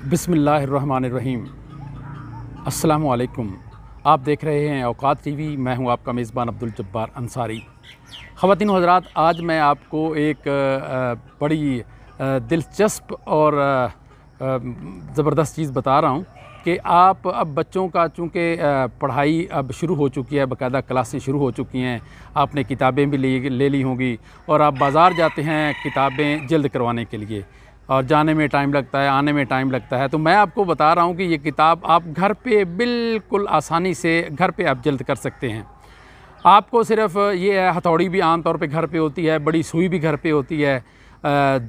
बिस्मिल्लाहिर्रहमानिर्रहीम। अस्सलामु अलैकुम। आप देख रहे हैं औकात टीवी। मैं हूं आपका मेज़बान अब्दुल जब्बार अंसारी। ख़वातीन व हज़रात, आज मैं आपको एक बड़ी दिलचस्प और ज़बरदस्त चीज़ बता रहा हूं कि आप अब बच्चों का चूँकि पढ़ाई अब शुरू हो चुकी है, बाकायदा क्लासें शुरू हो चुकी हैं, आपने किताबें भी ले ली होंगी और आप बाज़ार जाते हैं किताबें जल्द करवाने के लिए, और जाने में टाइम लगता है, आने में टाइम लगता है। तो मैं आपको बता रहा हूँ कि ये किताब आप घर पे बिल्कुल आसानी से घर पे आप जल्द कर सकते हैं। आपको सिर्फ़ ये है, हथौड़ी भी आम तौर पे घर पे होती है, बड़ी सुई भी घर पे होती है।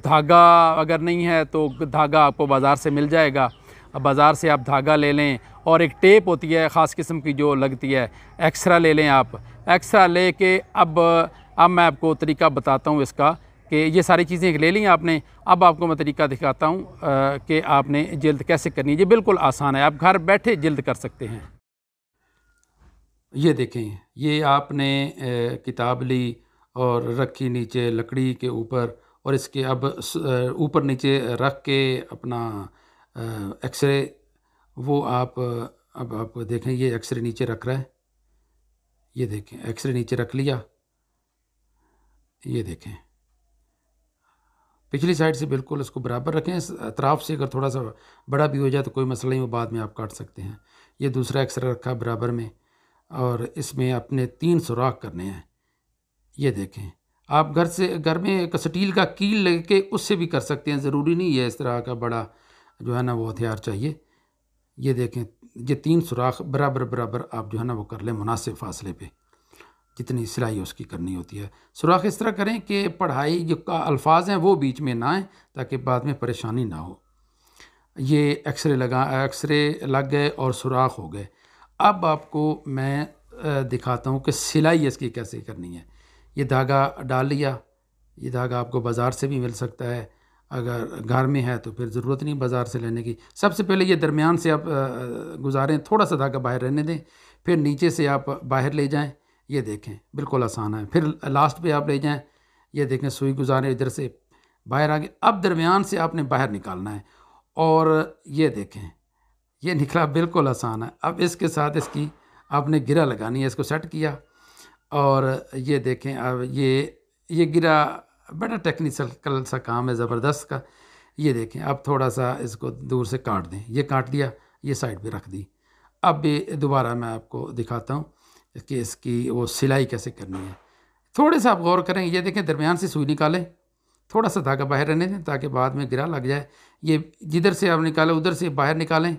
धागा अगर नहीं है तो धागा आपको बाज़ार से मिल जाएगा। बाज़ार से आप धागा ले लें, और एक टेप होती है ख़ास किस्म की जो लगती है। एक्सरा ले लें आप। एक्सरा ले के अब मैं आपको तरीका बताता हूँ इसका, कि ये सारी चीज़ें ले ली आपने। अब आपको मैं तरीका दिखाता हूँ कि आपने जल्द कैसे करनी है। ये बिल्कुल आसान है, आप घर बैठे जल्द कर सकते हैं। ये देखें, ये आपने किताब ली और रखी नीचे लकड़ी के ऊपर, और इसके अब ऊपर नीचे रख के अपना एक्सरे, वो आप अब आप देखें, ये एक्सरे नीचे रख रहा है। ये देखें, एक्सरे नीचे रख लिया। ये देखें, पिछली साइड से बिल्कुल इसको बराबर रखें। इस अतराफ़ से अगर थोड़ा सा बड़ा भी हो जाए तो कोई मसला नहीं, वो बाद में आप काट सकते हैं। ये दूसरा एक्सरे रखा बराबर में, और इसमें अपने 3 सुराख करने हैं। ये देखें, आप घर में एक स्टील का कील लेके उससे भी कर सकते हैं, ज़रूरी नहीं है इस तरह का बड़ा जो है ना वो हथियार चाहिए। ये देखें, ये 3 सुराख बराबर बराबर आप जो है ना वो कर लें, मुनासिब फासले पे, जितनी सिलाई उसकी करनी होती है। सुराख इस तरह करें कि पढ़ाई जो का अल्फाज हैं वो बीच में ना आए, ताकि बाद में परेशानी ना हो। ये एक्सरे लग गए और सुराख हो गए। अब आपको मैं दिखाता हूँ कि सिलाई इसकी कैसे करनी है। ये धागा डाल लिया। ये धागा आपको बाज़ार से भी मिल सकता है, अगर घर में है तो फिर ज़रूरत नहीं बाज़ार से लेने की। सबसे पहले ये दरमियान से आप गुजारें, थोड़ा सा धागा बाहर रहने दें, फिर नीचे से आप बाहर ले जाएं। ये देखें, बिल्कुल आसान है। फिर लास्ट पे आप ले जाएं। ये देखें, सुई गुजारें, इधर से बाहर आ गए। अब दरमियान से आपने बाहर निकालना है, और ये देखें, ये निकला, बिल्कुल आसान है। अब इसके साथ इसकी आपने गिरा लगानी है। इसको सेट किया, और ये देखें, अब ये गिरा बड़ा टेक्निकल सा काम है, ज़बरदस्त का। ये देखें, अब थोड़ा सा इसको दूर से काट दें। ये काट लिया, ये साइड पे रख दी। अब ये दोबारा मैं आपको दिखाता हूँ कि इसकी वो सिलाई कैसे करनी है। थोड़े सा आप गौर करें। ये देखें, दरमियान से सुई निकालें, थोड़ा सा धागा बाहर रहने दें ताकि बाद में गिरा लग जाए। ये जिधर से आप निकालें उधर से बाहर निकालें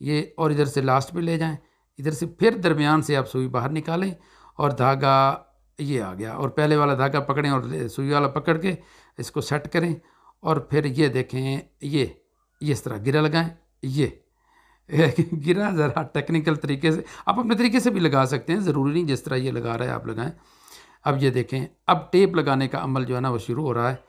ये, और इधर से लास्ट पे ले जाएं। इधर से फिर दरमियान से आप सुई बाहर निकालें, और धागा ये आ गया, और पहले वाला धागा पकड़ें और सुई वाला पकड़ के इसको सेट करें। और फिर ये देखें, ये इस तरह गिरा लगाएं। ये गिरा ज़रा टेक्निकल तरीके से, आप अपने तरीके से भी लगा सकते हैं, ज़रूरी नहीं जिस तरह ये लगा रहा है आप लगाएं। अब ये देखें, अब टेप लगाने का अमल जो है ना वो शुरू हो रहा है।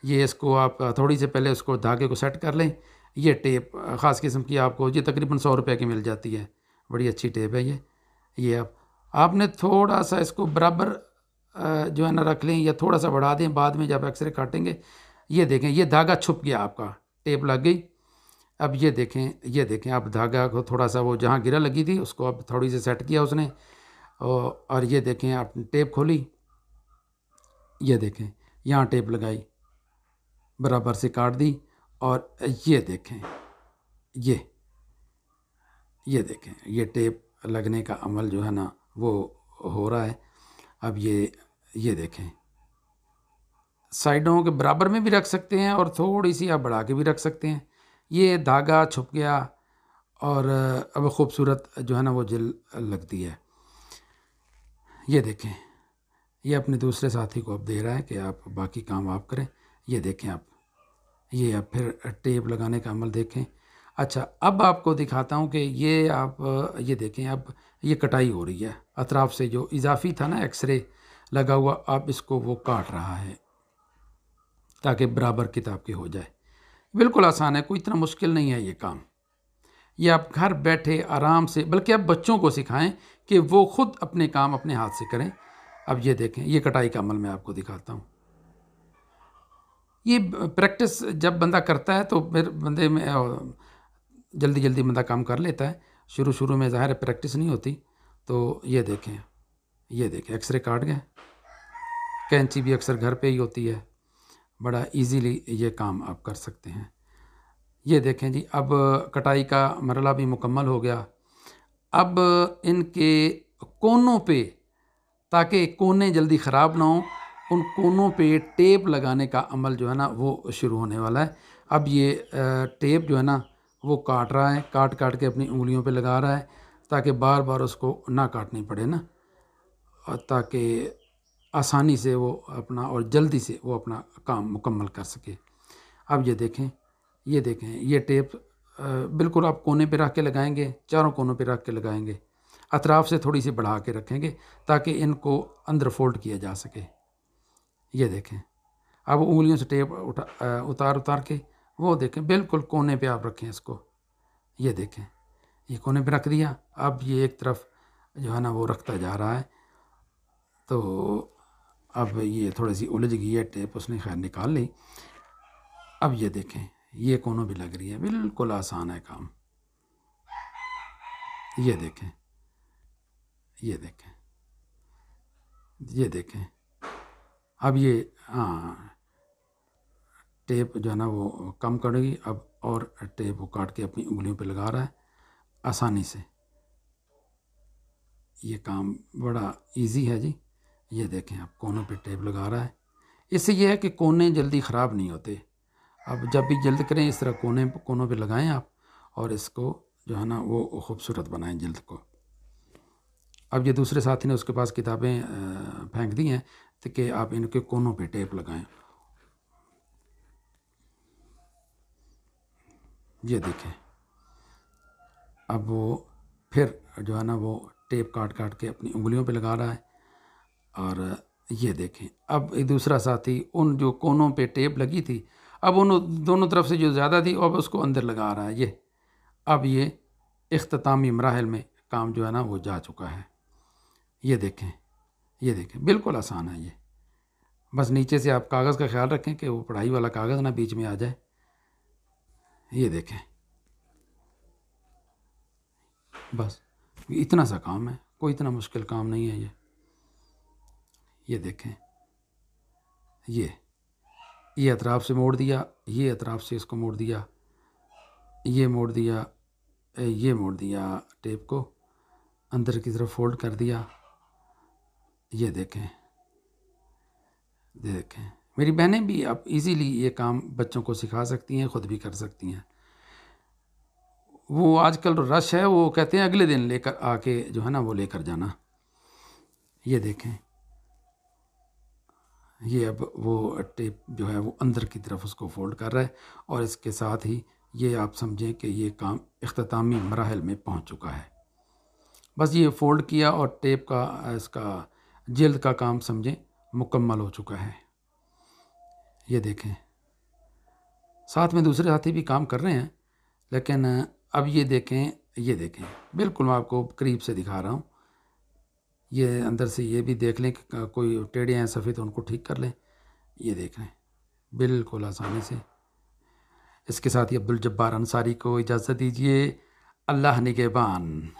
ये इसको आप थोड़ी से पहले उसको धागे को सेट कर लें। ये टेप ख़ास किस्म की आपको ये तकरीबन 100 रुपये की मिल जाती है, बड़ी अच्छी टेप है ये आपने थोड़ा सा इसको बराबर जो है ना रख लें, या थोड़ा सा बढ़ा दें बाद में जब एक्सरे काटेंगे। ये देखें, ये धागा छुप गया, आपका टेप लग गई। अब ये देखें आप धागा को थोड़ा सा वो जहाँ गिरा लगी थी उसको अब थोड़ी सी सेट किया उसने, और ये देखें आपने टेप खोली। ये देखें, यहाँ टेप लगाई, बराबर से काट दी, और ये देखें, ये देखें, ये टेप लगने का अमल जो है ना वो हो रहा है। अब ये देखें, साइडों के बराबर में भी रख सकते हैं, और थोड़ी सी आप बढ़ा के भी रख सकते हैं। ये धागा छुप गया, और अब खूबसूरत जो है ना वो जल लगती है। ये देखें, ये अपने दूसरे साथी को अब दे रहा है कि आप बाकी काम आप करें। ये देखें, आप फिर टेप लगाने का अमल देखें। अच्छा, अब आपको दिखाता हूँ कि ये देखें, अब ये कटाई हो रही है अतराफ़ से, जो इजाफी था ना एक्सरे लगा हुआ, अब इसको वो काट रहा है ताकि बराबर किताब के हो जाए। बिल्कुल आसान है, कोई इतना मुश्किल नहीं है ये काम। ये आप घर बैठे आराम से, बल्कि आप बच्चों को सिखाएं कि वो खुद अपने काम अपने हाथ से करें। अब ये देखें, ये कटाई का अमल मैं आपको दिखाता हूँ। ये प्रैक्टिस जब बंदा करता है तो फिर बंदे में जल्दी जल्दी बंदा काम कर लेता है। शुरू शुरू में ज़ाहिर है प्रैक्टिस नहीं होती। तो ये देखें एक्सरे काट गए। कैंची भी अक्सर घर पे ही होती है, बड़ा इजीली ये काम आप कर सकते हैं। ये देखें जी, अब कटाई का मरला भी मुकम्मल हो गया। अब इनके कोनों पे, ताकि कोने जल्दी ख़राब ना हो, उन कोनों पे टेप लगाने का अमल जो है ना वो शुरू होने वाला है। अब ये टेप जो है ना वो काट रहा है, काट काट के अपनी उंगलियों पे लगा रहा है, ताकि बार बार उसको ना काटनी पड़े ना, और ताकि आसानी से वो अपना और जल्दी से वो अपना काम मुकम्मल कर सके। अब ये देखें ये टेप बिल्कुल आप कोने पे रख के लगाएंगे, चारों कोनों पे रख के लगाएंगे, अतराफ़ से थोड़ी सी बढ़ा के रखेंगे ताकि इनको अंदर फोल्ड किया जा सके। ये देखें, अब उंगलियों से टेप उतार के वो देखें बिल्कुल कोने पे आप रखें इसको। ये देखें, ये कोने पे रख दिया। अब ये एक तरफ जो है ना वो रखता जा रहा है। तो अब ये थोड़ी सी उलझ गई है टेप, उसने खैर निकाल ली। अब ये देखें, ये कोनों भी लग रही है, बिल्कुल आसान है काम। ये देखें, ये देखें, ये देखें। अब ये टेप जो है ना वो कम करेगी अब, और टेप वो काट के अपनी उंगलियों पे लगा रहा है आसानी से। ये काम बड़ा इजी है जी। ये देखें, अब कोनों पे टेप लगा रहा है। इससे ये है कि कोने जल्दी ख़राब नहीं होते। अब जब भी जल्द करें इस तरह कोनों पे लगाएं आप, और इसको जो है ना वो खूबसूरत बनाएं जल्द को। अब ये दूसरे साथी ने उसके पास किताबें फेंक दी हैं तो कि आप इनके कोनों पे टेप लगाएं। ये देखें, अब वो फिर जो है ना वो टेप काट काट के अपनी उंगलियों पे लगा रहा है। और ये देखें, अब एक दूसरा साथी उन जो कोनों पे टेप लगी थी, अब उन दोनों तरफ से जो ज़्यादा थी अब उसको अंदर लगा रहा है। ये अब ये इख्तितामी मराहिल में काम जो है ना वो जा चुका है। ये देखें, ये देखें, बिल्कुल आसान है ये। बस नीचे से आप कागज़ का ख्याल रखें कि वो पढ़ाई वाला कागज़ ना बीच में आ जाए। ये देखें, बस इतना सा काम है, कोई इतना मुश्किल काम नहीं है ये देखें, ये अतराफ़ से मोड़ दिया, ये अतराफ़ से इसको मोड़ दिया, ये मोड़ दिया, ये मोड़ दिया, टेप को अंदर की तरफ फोल्ड कर दिया। ये देखें, मेरी बहनें भी अब इजीली ये काम बच्चों को सिखा सकती हैं, ख़ुद भी कर सकती हैं। वो आजकल रश है, वो कहते हैं अगले दिन लेकर आके जो है ना वो लेकर जाना। ये देखें, ये अब वो टेप जो है वो अंदर की तरफ उसको फोल्ड कर रहा है, और इसके साथ ही ये आप समझें कि ये काम इख्तितामी मराहिल में पहुंच चुका है। बस ये फ़ोल्ड किया और टेप का इसका जल्द का काम समझें मुकम्मल हो चुका है। ये देखें, साथ में दूसरे साथी भी काम कर रहे हैं, लेकिन अब ये देखें, बिल्कुल मैं आपको करीब से दिखा रहा हूँ। ये अंदर से ये भी देख लें कि कोई टेढ़े हैं सफ़ेद, उनको ठीक कर लें। ये देख लें बिल्कुल आसानी से। इसके साथ ही अब्दुल जब्बार अंसारी को इजाज़त दीजिए। अल्लाह निगहबान।